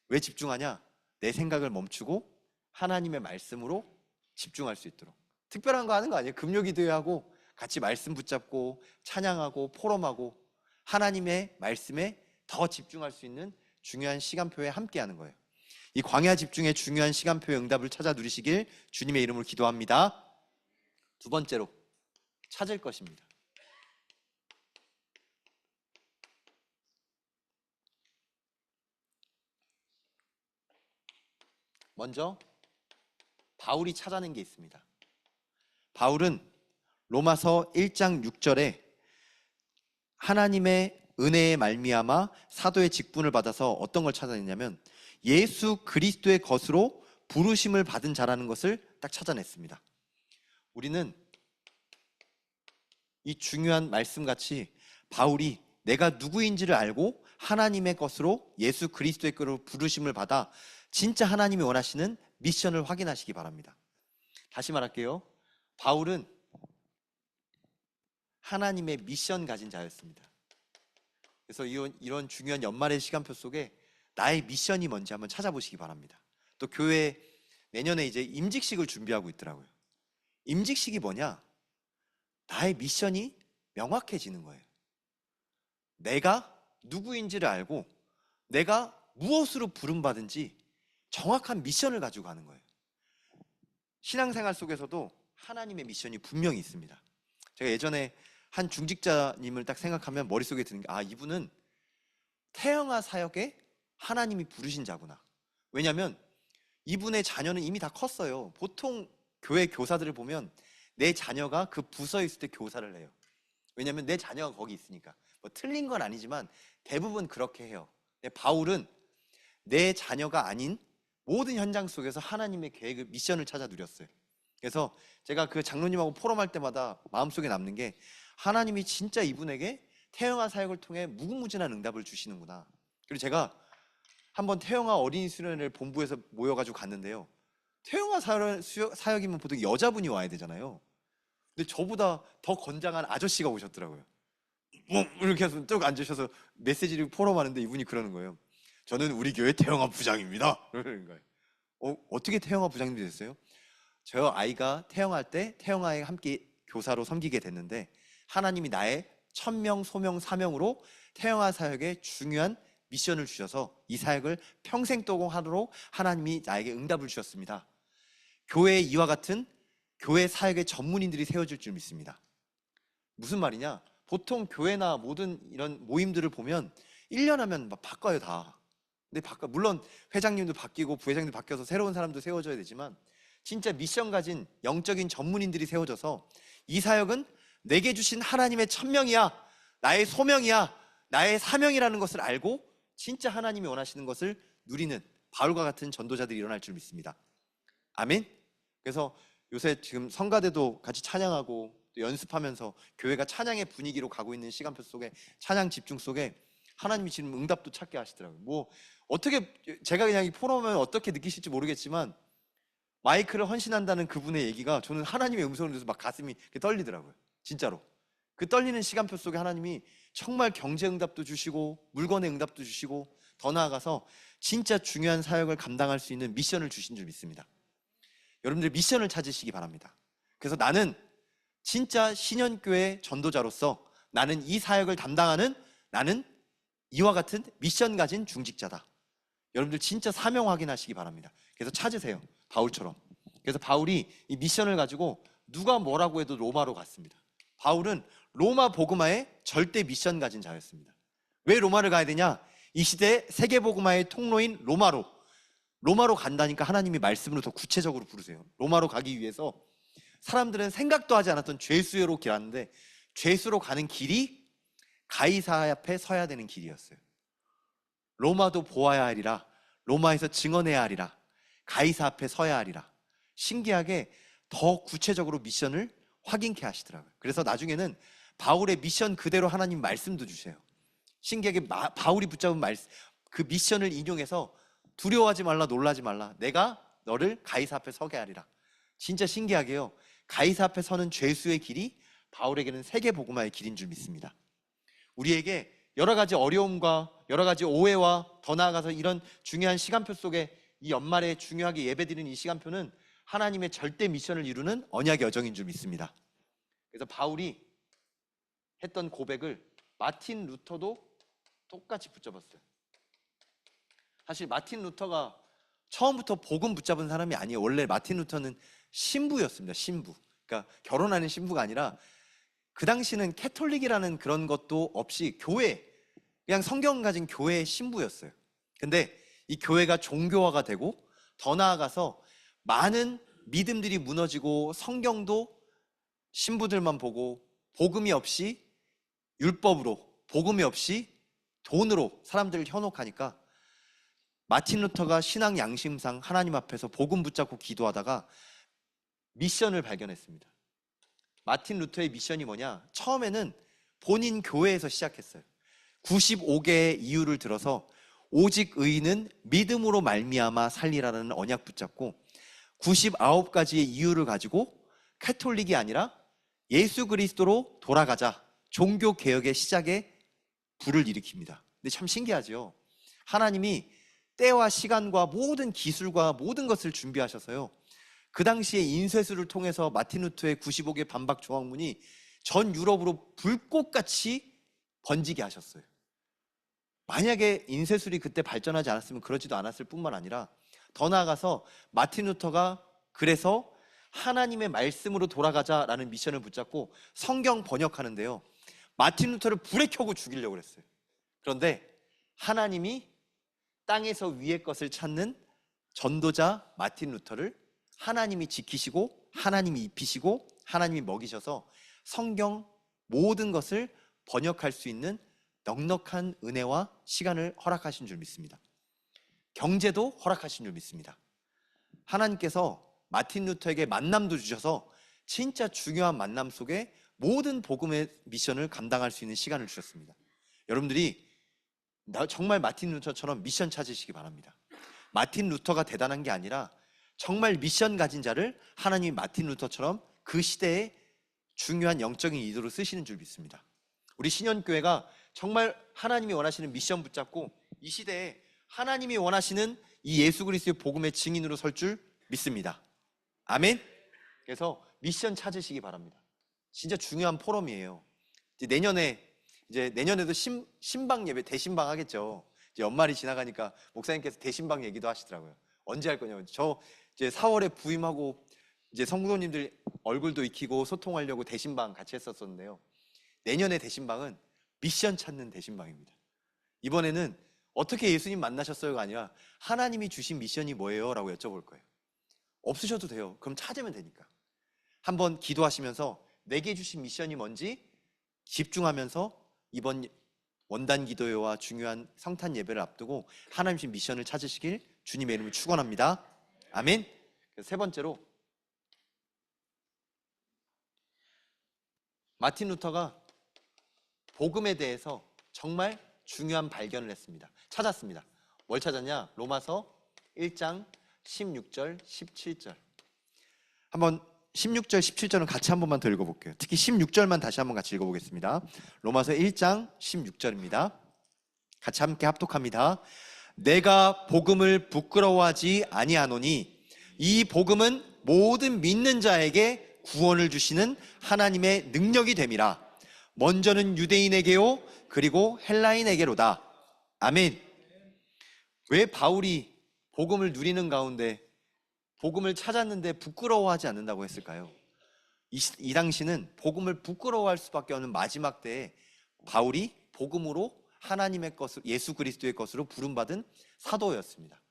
왜 집중하냐? 내 생각을 멈추고 하나님의 말씀으로 집중할 수 있도록. 특별한 거 하는 거 아니에요. 금요 기도회하고 같이 말씀 붙잡고 찬양하고 포럼하고 하나님의 말씀에 더 집중할 수 있는 중요한 시간표에 함께 하는 거예요. 이 광야 집중의 중요한 시간표의 응답을 찾아 누리시길 주님의 이름으로 기도합니다. 두 번째로, 찾을 것입니다. 먼저 바울이 찾아낸 게 있습니다. 바울은 로마서 1장 6절에 하나님의 은혜의 말미암아 사도의 직분을 받아서 어떤 걸 찾아냈냐면 예수 그리스도의 것으로 부르심을 받은 자라는 것을 딱 찾아냈습니다. 우리는 이 중요한 말씀같이 바울이 내가 누구인지를 알고 하나님의 것으로 예수 그리스도의 것으로 부르심을 받아 진짜 하나님이 원하시는 미션을 확인하시기 바랍니다. 다시 말할게요. 바울은 하나님의 미션 가진 자였습니다. 그래서 이런 중요한 연말의 시간표 속에 나의 미션이 뭔지 한번 찾아보시기 바랍니다. 또 교회 내년에 이제 임직식을 준비하고 있더라고요. 임직식이 뭐냐? 나의 미션이 명확해지는 거예요. 내가 누구인지를 알고 내가 무엇으로 부름받은지 정확한 미션을 가지고 가는 거예요. 신앙생활 속에서도 하나님의 미션이 분명히 있습니다. 제가 예전에 한 중직자님을 딱 생각하면 머릿속에 드는 게, 아, 이분은 태영아 사역에 하나님이 부르신 자구나. 왜냐하면 이분의 자녀는 이미 다 컸어요. 보통 교회 교사들을 보면 내 자녀가 그 부서에 있을 때 교사를 해요. 왜냐하면 내 자녀가 거기 있으니까. 뭐 틀린 건 아니지만 대부분 그렇게 해요. 근데 바울은 내 자녀가 아닌 모든 현장 속에서 하나님의 계획을, 미션을 찾아 누렸어요. 그래서 제가 그 장로님하고 포럼할 때마다 마음속에 남는 게, 하나님이 진짜 이분에게 태영아 사역을 통해 무궁무진한 응답을 주시는구나. 그리고 제가 한번 태영아 어린이 수련회를 본부에서 모여가지고 갔는데요, 태영아 사역이면 보통 여자분이 와야 되잖아요. 근데 저보다 더 건장한 아저씨가 오셨더라고요. 이렇게 해서 쭉 앉으셔서 메시지를 포럼하는데 이분이 그러는 거예요. 저는 우리 교회 태영아 부장입니다. 그러는 거예요. 어떻게 태영아 부장님이 됐어요? 저 아이가 태영할 때 태영아에 함께 교사로 섬기게 됐는데, 하나님이 나의 천명, 소명, 사명으로 태영아 사역에 중요한 미션을 주셔서 이 사역을 평생 도공하도록 하나님이 나에게 응답을 주셨습니다. 교회에 이와 같은 교회 사역의 전문인들이 세워질 줄 믿습니다. 무슨 말이냐? 보통 교회나 모든 이런 모임들을 보면 1년 하면 막 바꿔요, 다. 근데 물론 회장님도 바뀌고 부회장님도 바뀌어서 새로운 사람도 세워져야 되지만, 진짜 미션 가진 영적인 전문인들이 세워져서 이 사역은 내게 주신 하나님의 천명이야, 나의 소명이야, 나의 사명이라는 것을 알고 진짜 하나님이 원하시는 것을 누리는 바울과 같은 전도자들이 일어날 줄 믿습니다. 아멘. 그래서 요새 지금 성가대도 같이 찬양하고 또 연습하면서 교회가 찬양의 분위기로 가고 있는 시간표 속에, 찬양 집중 속에 하나님이 지금 응답도 찾게 하시더라고요. 뭐 어떻게, 제가 그냥 이 포럼을 어떻게 느끼실지 모르겠지만 마이크를 헌신한다는 그분의 얘기가 저는 하나님의 음성을 들어서 막 가슴이 떨리더라고요. 진짜로. 그 떨리는 시간표 속에 하나님이 정말 경제 응답도 주시고 물건의 응답도 주시고, 더 나아가서 진짜 중요한 사역을 감당할 수 있는 미션을 주신 줄 믿습니다. 여러분들 미션을 찾으시기 바랍니다. 그래서 나는 진짜 신현교회 전도자로서 나는 이 사역을 담당하는, 나는 이와 같은 미션 가진 중직자다. 여러분들 진짜 사명 확인하시기 바랍니다. 그래서 찾으세요, 바울처럼. 그래서 바울이 이 미션을 가지고 누가 뭐라고 해도 로마로 갔습니다. 바울은 로마 복음화의 절대 미션 가진 자였습니다. 왜 로마를 가야 되냐? 이 시대 세계 복음화의 통로인 로마로 간다니까 하나님이 말씀으로 더 구체적으로 부르세요. 로마로 가기 위해서 사람들은 생각도 하지 않았던 죄수로 길었는데, 죄수로 가는 길이 가이사 앞에 서야 되는 길이었어요. 로마도 보아야 하리라, 로마에서 증언해야 하리라, 가이사 앞에 서야 하리라. 신기하게 더 구체적으로 미션을 확인케 하시더라고요. 그래서 나중에는 바울의 미션 그대로 하나님 말씀도 주세요. 신기하게 바울이 붙잡은 말씀, 그 미션을 인용해서 두려워하지 말라, 놀라지 말라, 내가 너를 가이사 앞에 서게 하리라. 진짜 신기하게요, 가이사 앞에 서는 죄수의 길이 바울에게는 세계 복음화의 길인 줄 믿습니다. 우리에게 여러 가지 어려움과 여러 가지 오해와 더 나아가서 이런 중요한 시간표 속에 이 연말에 중요하게 예배드리는 이 시간표는 하나님의 절대 미션을 이루는 언약의 여정인 줄 믿습니다. 그래서 바울이 했던 고백을 마틴 루터도 똑같이 붙잡았어요. 사실 마틴 루터가 처음부터 복음 붙잡은 사람이 아니에요. 원래 마틴 루터는 신부였습니다. 신부. 그러니까 결혼하는 신부가 아니라, 그 당시는 캐톨릭이라는 그런 것도 없이 교회, 그냥 성경 가진 교회의 신부였어요. 근데 이 교회가 종교화가 되고, 더 나아가서 많은 믿음들이 무너지고, 성경도 신부들만 보고, 복음이 없이 율법으로, 복음이 없이 돈으로 사람들을 현혹하니까, 마틴 루터가 신앙 양심상 하나님 앞에서 복음 붙잡고 기도하다가 미션을 발견했습니다. 마틴 루터의 미션이 뭐냐? 처음에는 본인 교회에서 시작했어요. 95개의 이유를 들어서 오직 의인은 믿음으로 말미암아 살리라는 언약 붙잡고, 99가지의 이유를 가지고 캐톨릭이 아니라 예수 그리스도로 돌아가자, 종교 개혁의 시작에 불을 일으킵니다. 근데 참 신기하죠. 하나님이 때와 시간과 모든 기술과 모든 것을 준비하셔서요, 그 당시에 인쇄술을 통해서 마틴 루터의 95개 반박 조항문이 전 유럽으로 불꽃같이 번지게 하셨어요. 만약에 인쇄술이 그때 발전하지 않았으면 그러지도 않았을 뿐만 아니라, 더 나아가서 마틴 루터가 그래서 하나님의 말씀으로 돌아가자라는 미션을 붙잡고 성경 번역하는데요. 마틴 루터를 불에 켜고 죽이려고 했어요. 그런데 하나님이 땅에서 위의 것을 찾는 전도자 마틴 루터를 하나님이 지키시고 하나님이 입히시고 하나님이 먹이셔서 성경 모든 것을 번역할 수 있는 넉넉한 은혜와 시간을 허락하신 줄 믿습니다. 경제도 허락하신 줄 믿습니다. 하나님께서 마틴 루터에게 만남도 주셔서 진짜 중요한 만남 속에 모든 복음의 미션을 감당할 수 있는 시간을 주셨습니다. 여러분들이 정말 마틴 루터처럼 미션 찾으시기 바랍니다. 마틴 루터가 대단한 게 아니라 정말 미션 가진 자를 하나님이 마틴 루터처럼 그 시대에 중요한 영적인 이도로 쓰시는 줄 믿습니다. 우리 신현교회가 정말 하나님이 원하시는 미션 붙잡고 이 시대에 하나님이 원하시는 이 예수 그리스도의 복음의 증인으로 설 줄 믿습니다. 아멘. 그래서 미션 찾으시기 바랍니다. 진짜 중요한 포럼이에요. 이제 내년에도 신방 예배 대신방 하겠죠. 이제 연말이 지나가니까 목사님께서 대신방 얘기도 하시더라고요. 언제 할 거냐고. 저 이제 4월에 부임하고 이제 성도님들 얼굴도 익히고 소통하려고 대신방 같이 했었었는데요. 내년의 대신방은 미션 찾는 대신방입니다. 이번에는 어떻게 예수님 만나셨어요가 아니라 하나님이 주신 미션이 뭐예요? 라고 여쭤볼 거예요. 없으셔도 돼요. 그럼 찾으면 되니까. 한번 기도하시면서 내게 주신 미션이 뭔지 집중하면서 이번 원단 기도회와 중요한 성탄 예배를 앞두고 하나님 주신 미션을 찾으시길 주님의 이름으로 축원합니다. 아멘. 세 번째로 마틴 루터가 복음에 대해서 정말 중요한 발견을 했습니다. 찾았습니다. 뭘 찾았냐? 로마서 1장 16절 17절. 한번 16절 17절은 같이 한 번만 더 읽어볼게요. 특히 16절만 다시 한번 같이 읽어보겠습니다. 로마서 1장 16절입니다. 같이 함께 합독합니다. 내가 복음을 부끄러워하지 아니하노니 이 복음은 모든 믿는 자에게 구원을 주시는 하나님의 능력이 됨이라. 먼저는 유대인에게요 그리고 헬라인에게로다. 아멘. 왜 바울이 복음을 누리는 가운데 복음을 찾았는데 부끄러워하지 않는다고 했을까요? 이 당시는 복음을 부끄러워할 수밖에 없는 마지막 때에 바울이 복음으로 하나님의 것을 예수 그리스도의 것으로 부름받은 사도였습니다.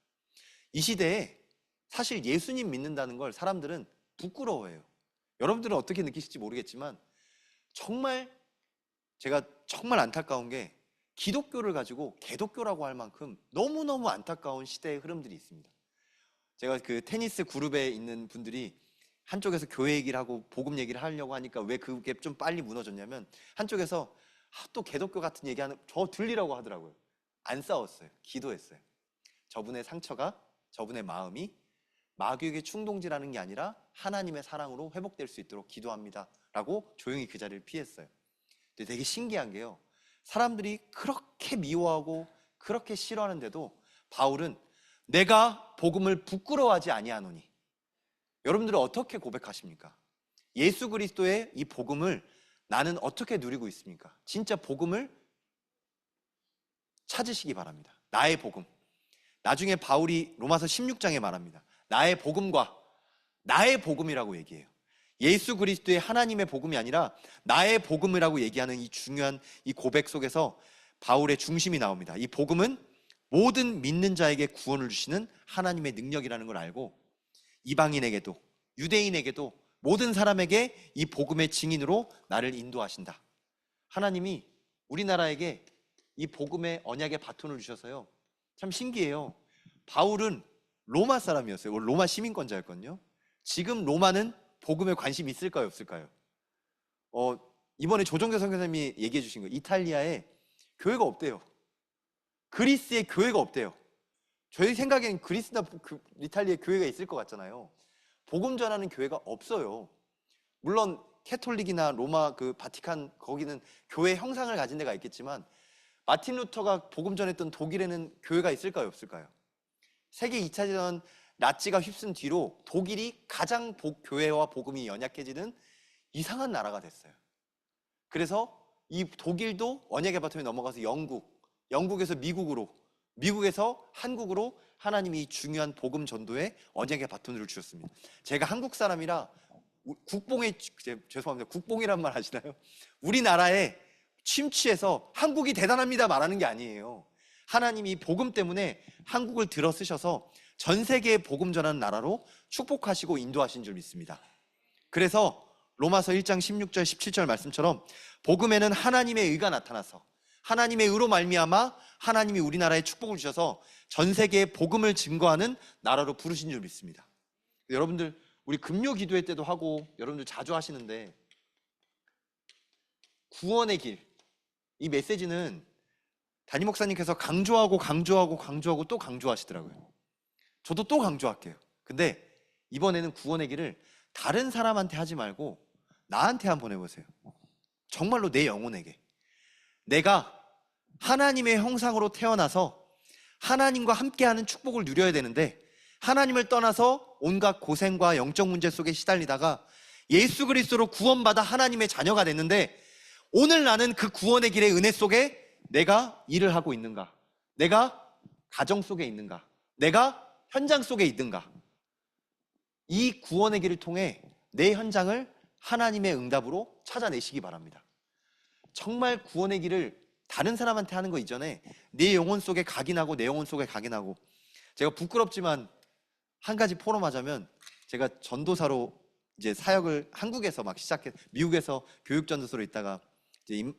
이 시대에 사실 예수님 믿는다는 걸 사람들은 부끄러워해요. 여러분들은 어떻게 느끼실지 모르겠지만 제가 정말 안타까운 게 기독교를 가지고 개독교라고 할 만큼 너무너무 안타까운 시대의 흐름들이 있습니다. 제가 그 테니스 그룹에 있는 분들이 한쪽에서 교회 얘기를 하고 복음 얘기를 하려고 하니까 왜 그게 좀 빨리 무너졌냐면 한쪽에서 또 개독교 같은 얘기하는 저 들리라고 하더라고요. 안 싸웠어요. 기도했어요. 저분의 상처가 저분의 마음이 마귀에게 충동질하는 게 아니라 하나님의 사랑으로 회복될 수 있도록 기도합니다 라고 조용히 그 자리를 피했어요. 근데 되게 신기한 게요, 사람들이 그렇게 미워하고 그렇게 싫어하는데도 바울은 내가 복음을 부끄러워하지 아니하노니. 여러분들은 어떻게 고백하십니까? 예수 그리스도의 이 복음을 나는 어떻게 누리고 있습니까? 진짜 복음을 찾으시기 바랍니다. 나의 복음. 나중에 바울이 로마서 16장에 말합니다. 나의 복음과 나의 복음이라고 얘기해요. 예수 그리스도의 하나님의 복음이 아니라 나의 복음이라고 얘기하는 이 중요한 이 고백 속에서 바울의 중심이 나옵니다. 이 복음은 모든 믿는 자에게 구원을 주시는 하나님의 능력이라는 걸 알고 이방인에게도 유대인에게도 모든 사람에게 이 복음의 증인으로 나를 인도하신다. 하나님이 우리나라에게 이 복음의 언약의 바톤을 주셔서요, 참 신기해요. 바울은 로마 사람이었어요. 로마 시민권자였거든요. 지금 로마는 복음에 관심이 있을까요, 없을까요? 이번에 조정재 선교사님이 얘기해 주신 거, 이탈리아에 교회가 없대요. 그리스에 교회가 없대요. 저희 생각엔 그리스나 이탈리아에 교회가 있을 것 같잖아요. 복음 전하는 교회가 없어요. 물론 캐톨릭이나 로마 그 바티칸 거기는 교회 형상을 가진 데가 있겠지만 마틴 루터가 복음 전했던 독일에는 교회가 있을까요, 없을까요? 세계 2차 대전 나치가 휩쓴 뒤로 독일이 가장 교회와 복음이 연약해지는 이상한 나라가 됐어요. 그래서 이 독일도 언약의 바통에 넘어가서 영국에서 미국으로, 미국에서 한국으로 하나님이 이 중요한 복음 전도에 언약의 바톤을 주셨습니다. 제가 한국 사람이라 국뽕에 죄송합니다. 국뽕이란 말 하시나요? 우리나라에 침취해서 한국이 대단합니다 말하는 게 아니에요. 하나님이 복음 때문에 한국을 들어 쓰셔서 전 세계에 복음 전하는 나라로 축복하시고 인도하신 줄 믿습니다. 그래서 로마서 1장 16절 17절 말씀처럼 복음에는 하나님의 의가 나타나서 하나님의 의로 말미암아 하나님이 우리나라에 축복을 주셔서 전 세계에 복음을 증거하는 나라로 부르신 줄 믿습니다. 여러분들 우리 금요 기도회 때도 하고 여러분들 자주 하시는데 구원의 길, 이 메시지는 담임 목사님께서 강조하고 또 강조하시더라고요. 저도 또 강조할게요. 근데 이번에는 구원의 길을 다른 사람한테 하지 말고 나한테 한번 해보세요. 정말로 내 영혼에게. 내가 하나님의 형상으로 태어나서 하나님과 함께하는 축복을 누려야 되는데 하나님을 떠나서 온갖 고생과 영적 문제 속에 시달리다가 예수 그리스도로 구원받아 하나님의 자녀가 됐는데 오늘 나는 그 구원의 길의 은혜 속에 내가 일을 하고 있는가? 내가 가정 속에 있는가? 내가 현장 속에 있는가? 이 구원의 길을 통해 내 현장을 하나님의 응답으로 찾아내시기 바랍니다. 정말 구원의 길을 다른 사람한테 하는 거 이전에 내 영혼 속에 각인하고 내 영혼 속에 각인하고 제가 부끄럽지만 한 가지 포럼하자면 제가 전도사로 이제 사역을 한국에서 막 미국에서 교육 전도사로 있다가 이제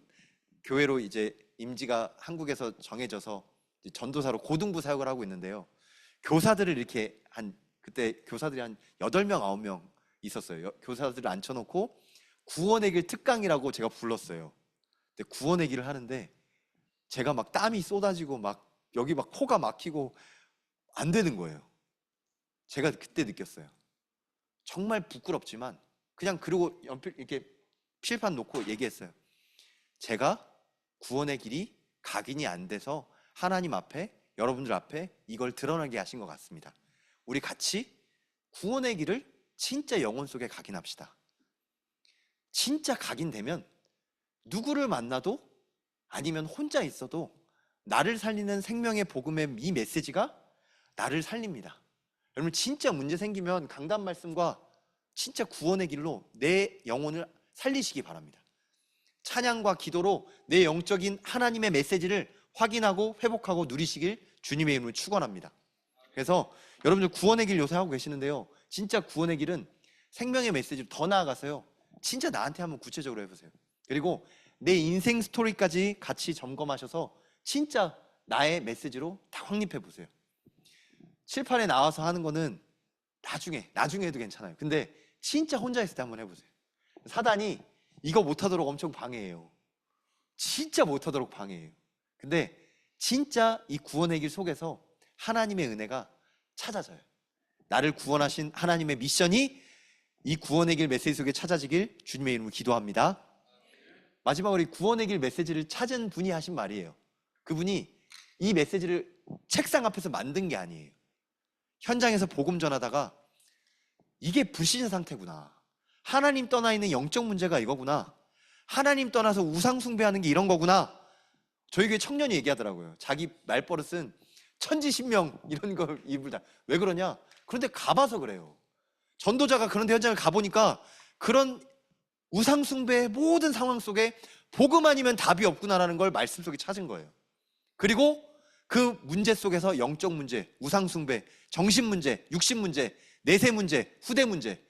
교회로 이제 임지가 한국에서 정해져서 전도사로 고등부 사역을 하고 있는데요. 교사들을 이렇게 그때 교사들이 한 8명, 9명 있었어요. 교사들을 앉혀놓고 구원의 길 특강이라고 제가 불렀어요. 근데 구원의 길을 하는데 제가 막 땀이 쏟아지고 막 여기 막 코가 막히고 안 되는 거예요. 제가 그때 느꼈어요. 정말 부끄럽지만 그냥 그러고 연필 이렇게 칠판 놓고 얘기했어요. 제가 구원의 길이 각인이 안 돼서 하나님 앞에 여러분들 앞에 이걸 드러나게 하신 것 같습니다. 우리 같이 구원의 길을 진짜 영혼 속에 각인합시다. 진짜 각인되면 누구를 만나도 아니면 혼자 있어도 나를 살리는 생명의 복음의 이 메시지가 나를 살립니다. 여러분 진짜 문제 생기면 강단 말씀과 진짜 구원의 길로 내 영혼을 살리시기 바랍니다. 찬양과 기도로 내 영적인 하나님의 메시지를 확인하고 회복하고 누리시길 주님의 이름으로 축원합니다. 그래서 여러분들 구원의 길 요새 하고 계시는데요. 진짜 구원의 길은 생명의 메시지를 더 나아가서요. 진짜 나한테 한번 구체적으로 해보세요. 그리고 내 인생 스토리까지 같이 점검하셔서 진짜 나의 메시지로 다 확립해 보세요. 칠판에 나와서 하는 거는 나중에 해도 괜찮아요. 근데 진짜 혼자 있을 때 한번 해보세요. 사단이 이거 못하도록 엄청 방해해요. 진짜 못하도록 방해해요. 근데 진짜 이 구원의 길 속에서 하나님의 은혜가 찾아져요. 나를 구원하신 하나님의 미션이 이 구원의 길 메시지 속에 찾아지길 주님의 이름으로 기도합니다. 마지막으로 이 구원의 길 메시지를 찾은 분이 하신 말이에요. 그분이 이 메시지를 책상 앞에서 만든 게 아니에요. 현장에서 복음 전하다가 이게 불신의 상태구나. 하나님 떠나 있는 영적 문제가 이거구나. 하나님 떠나서 우상 숭배하는 게 이런 거구나. 저희 교회 청년이 얘기하더라고요. 자기 말버릇은 천지신명 이런 걸 입을 다. 왜 그러냐? 그런데 가봐서 그래요. 전도자가 그런 데 현장을 가보니까 그런 우상 숭배의 모든 상황 속에 복음 아니면 답이 없구나라는 걸 말씀 속에 찾은 거예요. 그리고 그 문제 속에서 영적 문제, 우상 숭배, 정신 문제, 육신 문제, 내세 문제, 후대 문제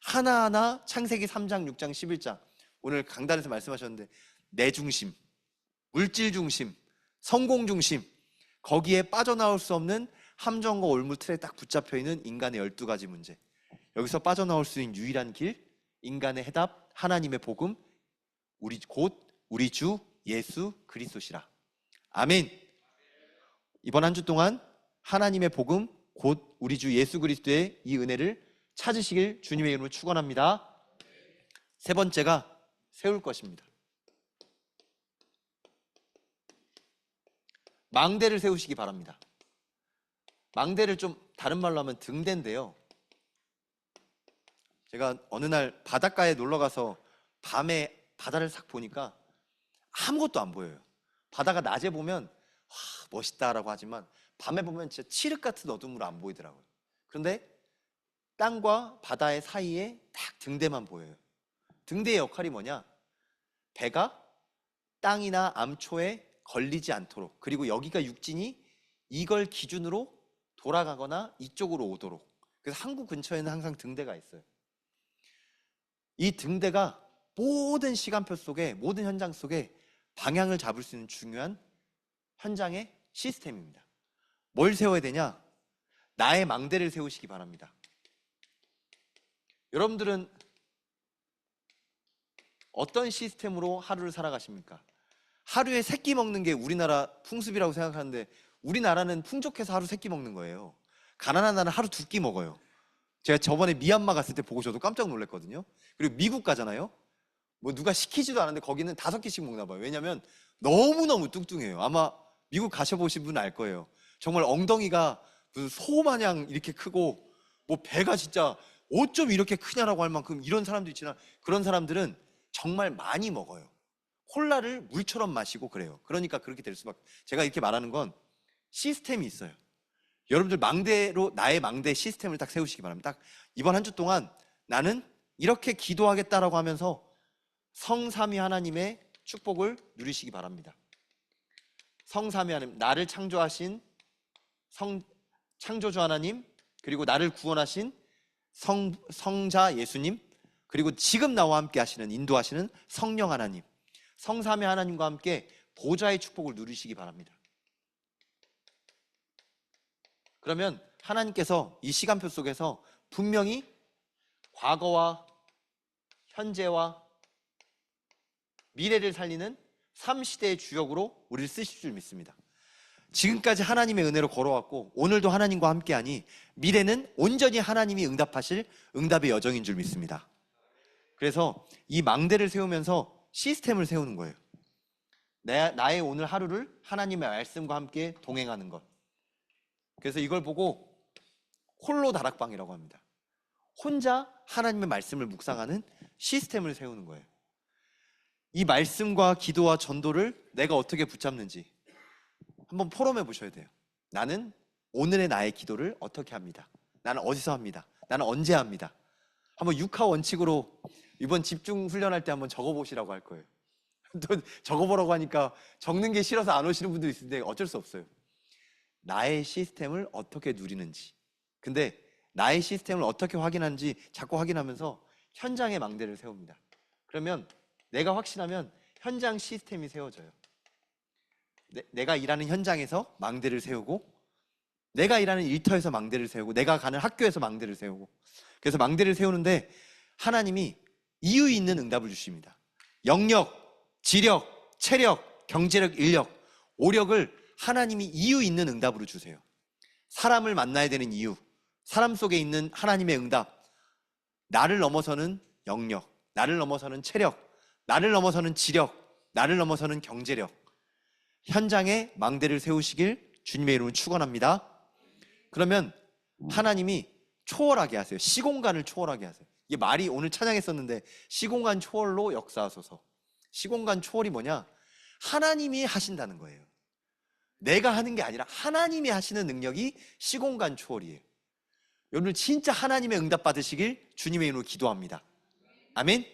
하나하나 창세기 3장, 6장, 11장 오늘 강단에서 말씀하셨는데 내 중심, 물질 중심, 성공 중심 거기에 빠져나올 수 없는 함정과 올무 틀에 딱 붙잡혀 있는 인간의 12가지 문제. 여기서 빠져나올 수 있는 유일한 길, 인간의 해답, 하나님의 복음, 곧 우리 주 예수 그리스도시라. 아멘. 이번 한 주 동안 하나님의 복음, 곧 우리 주 예수 그리스도의 이 은혜를 찾으시길 주님의 이름으로 축원합니다. 세 번째가 세울 것입니다. 망대를 세우시기 바랍니다. 망대를 좀 다른 말로 하면 등대인데요. 제가 어느 날 바닷가에 놀러 가서 밤에 바다를 싹 보니까 아무것도 안 보여요. 바다가 낮에 보면 와, 멋있다라고 하지만 밤에 보면 진짜 칠흑 같은 어둠으로 안 보이더라고요. 그런데 땅과 바다의 사이에 딱 등대만 보여요. 등대의 역할이 뭐냐? 배가 땅이나 암초에 걸리지 않도록, 그리고 여기가 육지니 이걸 기준으로 돌아가거나 이쪽으로 오도록. 그래서 항구 근처에는 항상 등대가 있어요. 이 등대가 모든 시간표 속에, 모든 현장 속에 방향을 잡을 수 있는 중요한 현장의 시스템입니다. 뭘 세워야 되냐? 나의 망대를 세우시기 바랍니다. 여러분들은 어떤 시스템으로 하루를 살아가십니까? 하루에 3끼 먹는 게 우리나라 풍습이라고 생각하는데, 우리나라는 풍족해서 하루 3끼 먹는 거예요. 가난한 나라는 하루 2끼 먹어요. 제가 저번에 미얀마 갔을 때 보고 저도 깜짝 놀랐거든요. 그리고 미국 가잖아요. 뭐 누가 시키지도 않았는데 거기는 5끼씩 먹나 봐요. 왜냐면 너무너무 뚱뚱해요. 아마 미국 가셔보신 분은 알 거예요. 정말 엉덩이가 무슨 소 마냥 이렇게 크고, 뭐 배가 진짜 어쩜 이렇게 크냐라고 할 만큼 이런 사람도 있지만, 그런 사람들은 정말 많이 먹어요. 콜라를 물처럼 마시고 그래요. 그러니까 그렇게 될 수밖에. 제가 이렇게 말하는 건 시스템이 있어요. 여러분들 망대로 나의 망대 시스템을 딱 세우시기 바랍니다. 딱 이번 한 주 동안 나는 이렇게 기도하겠다라고 하면서 성삼위 하나님의 축복을 누리시기 바랍니다. 성삼위 하나님, 나를 창조하신 창조주 하나님, 그리고 나를 구원하신 성자 예수님, 그리고 지금 나와 함께 하시는, 인도하시는 성령 하나님, 성삼위 하나님과 함께 보좌의 축복을 누리시기 바랍니다. 그러면 하나님께서 이 시간표 속에서 분명히 과거와 현재와 미래를 살리는 3시대의 주역으로 우리를 쓰실 줄 믿습니다. 지금까지 하나님의 은혜로 걸어왔고 오늘도 하나님과 함께하니 미래는 온전히 하나님이 응답하실 응답의 여정인 줄 믿습니다. 그래서 이 망대를 세우면서 시스템을 세우는 거예요. 나의 오늘 하루를 하나님의 말씀과 함께 동행하는 것. 그래서 이걸 보고 홀로 다락방이라고 합니다. 혼자 하나님의 말씀을 묵상하는 시스템을 세우는 거예요. 이 말씀과 기도와 전도를 내가 어떻게 붙잡는지 한번 포럼해 보셔야 돼요. 나는 오늘의 나의 기도를 어떻게 합니다. 나는 어디서 합니다. 나는 언제 합니다. 한번 6화 원칙으로 이번 집중 훈련할 때 한번 적어보시라고 할 거예요. 또 적어보라고 하니까 적는 게 싫어서 안 오시는 분도 있는데 어쩔 수 없어요. 나의 시스템을 어떻게 누리는지, 근데 나의 시스템을 어떻게 확인하는지 자꾸 확인하면서 현장의 망대를 세웁니다. 그러면 내가 확신하면 현장 시스템이 세워져요. 내가 일하는 현장에서 망대를 세우고, 내가 일하는 일터에서 망대를 세우고, 내가 가는 학교에서 망대를 세우고. 그래서 망대를 세우는데 하나님이 이유 있는 응답을 주십니다. 영역, 지력, 체력, 경제력, 인력, 오력을 하나님이 이유 있는 응답으로 주세요. 사람을 만나야 되는 이유, 사람 속에 있는 하나님의 응답, 나를 넘어서는 영역, 나를 넘어서는 체력, 나를 넘어서는 지력, 나를 넘어서는 경제력. 현장에 망대를 세우시길 주님의 이름으로 축원합니다. 그러면 하나님이 초월하게 하세요. 시공간을 초월하게 하세요. 이게 말이 오늘 찬양했었는데, 시공간 초월로 역사하소서. 시공간 초월이 뭐냐? 하나님이 하신다는 거예요. 내가 하는 게 아니라 하나님이 하시는 능력이 시공간 초월이에요. 오늘 진짜 하나님의 응답 받으시길 주님의 이름으로 기도합니다. 아멘.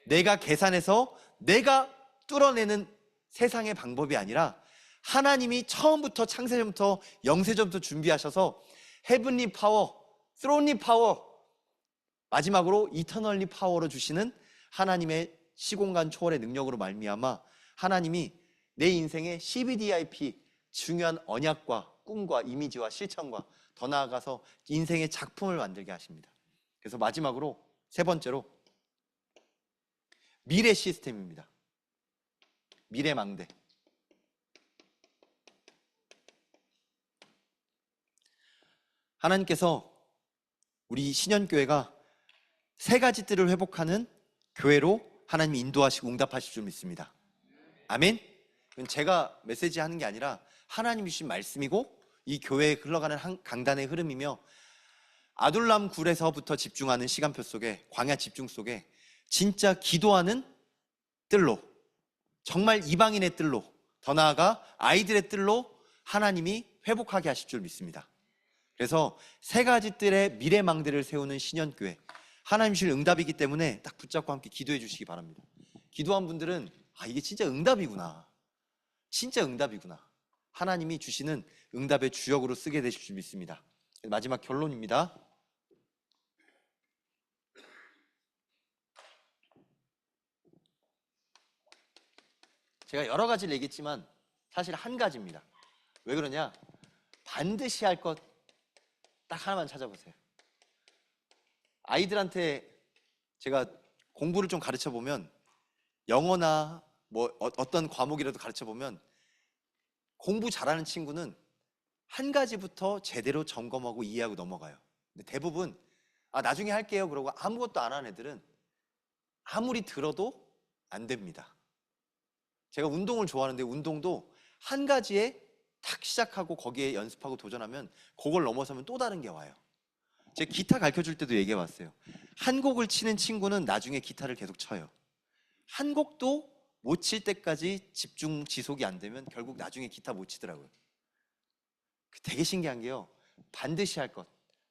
내가 계산해서 내가 뚫어내는 세상의 방법이 아니라 하나님이 처음부터 창세전부터 영세전부터 준비하셔서 헤븐리 파워, 스론리 파워, 마지막으로 이터널리 파워로 주시는 하나님의 시공간 초월의 능력으로 말미암아 하나님이 내 인생의 CBDIP, 중요한 언약과 꿈과 이미지와 실천과 더 나아가서 인생의 작품을 만들게 하십니다. 그래서 마지막으로 세 번째로 미래 시스템입니다. 미래 망대. 하나님께서 우리 신현교회가 3가지 뜰을 회복하는 교회로 하나님이 인도하시고 응답하실 줄 믿습니다. 아멘. 제가 메시지 하는 게 아니라 하나님이 주신 말씀이고 이 교회에 흘러가는 강단의 흐름이며, 아둘람 굴에서부터 집중하는 시간표 속에, 광야 집중 속에 진짜 기도하는 뜰로, 정말 이방인의 뜰로, 더 나아가 아이들의 뜰로 하나님이 회복하게 하실 줄 믿습니다. 그래서 세 가지 뜰의 미래망대를 세우는 신년교회, 하나님 주실 응답이기 때문에 딱 붙잡고 함께 기도해 주시기 바랍니다. 기도한 분들은 이게 진짜 응답이구나, 진짜 응답이구나, 하나님이 주시는 응답의 주역으로 쓰게 되실 줄 믿습니다. 마지막 결론입니다. 제가 여러 가지를 얘기했지만 사실 한 가지입니다. 왜 그러냐? 반드시 할 것 딱 하나만 찾아보세요. 아이들한테 제가 공부를 좀 가르쳐 보면, 영어나 뭐 어떤 과목이라도 가르쳐 보면 공부 잘하는 친구는 한 가지부터 제대로 점검하고 이해하고 넘어가요. 근데 대부분 나중에 할게요 그러고 아무것도 안 하는 애들은 아무리 들어도 안 됩니다. 제가 운동을 좋아하는데 운동도 한 가지에 탁 시작하고 거기에 연습하고 도전하면 그걸 넘어서면 또 다른 게 와요. 제가 기타 가르쳐줄 때도 얘기해 봤어요. 한 곡을 치는 친구는 나중에 기타를 계속 쳐요. 한 곡도 못 칠 때까지 집중 지속이 안 되면 결국 나중에 기타 못 치더라고요. 되게 신기한 게요, 반드시 할 것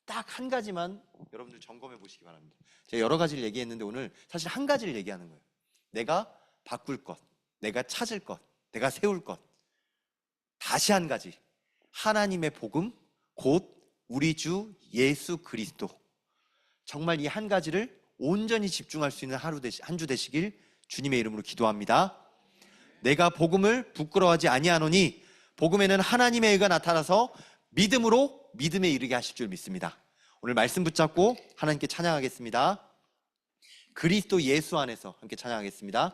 딱 한 가지만 여러분들 점검해 보시기 바랍니다. 제가 여러 가지를 얘기했는데 오늘 사실 한 가지를 얘기하는 거예요. 내가 바꿀 것, 내가 찾을 것, 내가 세울 것. 다시 한 가지, 하나님의 복음, 곧 우리 주 예수 그리스도. 정말 이 한 가지를 온전히 집중할 수 있는 한 주 되시길 주님의 이름으로 기도합니다. 내가 복음을 부끄러워하지 아니하노니 복음에는 하나님의 의가 나타나서 믿음으로 믿음에 이르게 하실 줄 믿습니다. 오늘 말씀 붙잡고 하나님께 찬양하겠습니다. 그리스도 예수 안에서 함께 찬양하겠습니다.